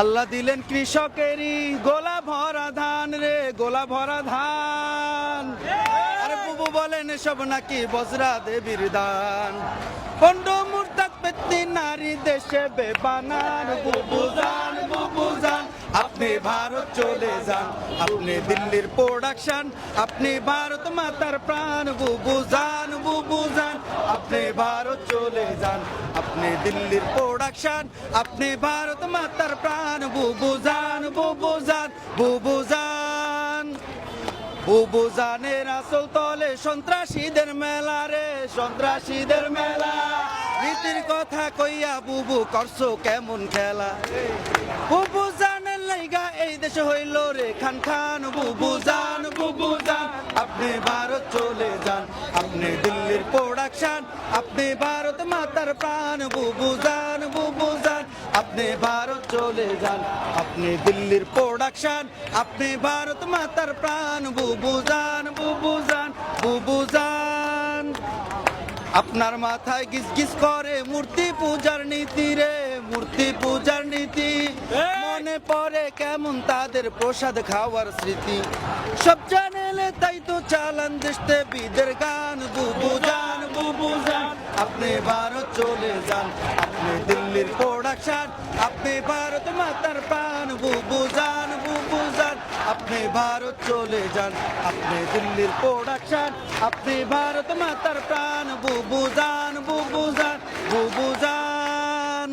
আল্লাহ দিলেন কৃষকেরই গোলা ভরা ধান রে, গোলা ভরা ধান। আরে বুবু বলেন এসব নাকি বজরা দেবীর দান। পণ্ড মুরতাদ পেত্নী নারী দেশে বেবানার। বুবু জান, বুবু জান, আপনি ভারত চলে যান, আপনি দিল্লির প্রোডাকশন, আপনি ভারত মাতার প্রাণ। বুবু জান, বুবু জান, আপনি ভারত চলে যান, আপনি দিল্লির প্রোডাকশন, আপনি ভারত মাতার প্রাণ। বুবু জান, বুবু জান, বুবু জান। বুবু জানের আসল তলে সন্ত্রাসীদের মেলা রে, সন্ত্রাসীদের মেলা। রীতির কথা কইয়া বুবু করছো কেমন খেলা। বুবু জানের লাইগা এই দেশ হইল রে খান খান। বুবু জান, বুবু জান, আপনি ভারত চলে যান, আপনি দিল্লির প্রোডাকশন, আপনি ভারত মাতার প্রাণ। বুবু জান, বুবু জান, আপনি ভারত চলে যান, আপনি দিল্লির প্রোডাকশন, আপনি ভারত মাতার প্রাণ। বুবু জান, বুবু জান, বুবু জান। আপনার মাথায় গিজ গিজ করে মূর্তি পূজার নীতি রে, মূর্তি পূজার নীতি। মনে পড়ে কেমন তাদের প্রসাদ খাওয়ার স্মৃতি। সব জানেলে তাই তো চালান দেশতে বিদের গান। বুবু জান, বুবু জান, আপনি ভারত চলে যান, আপনি দিল্লির প্রোডাকশন, আপনি ভারত মাতার প্রাণ। বুবু জান, বুবু জান, আপনি ভারত চলে যান, আপনি দিল্লির প্রোডাকশন, আপনি ভারত মাতার প্রাণ। বুবু জান, বুবু জান, বুবু জান।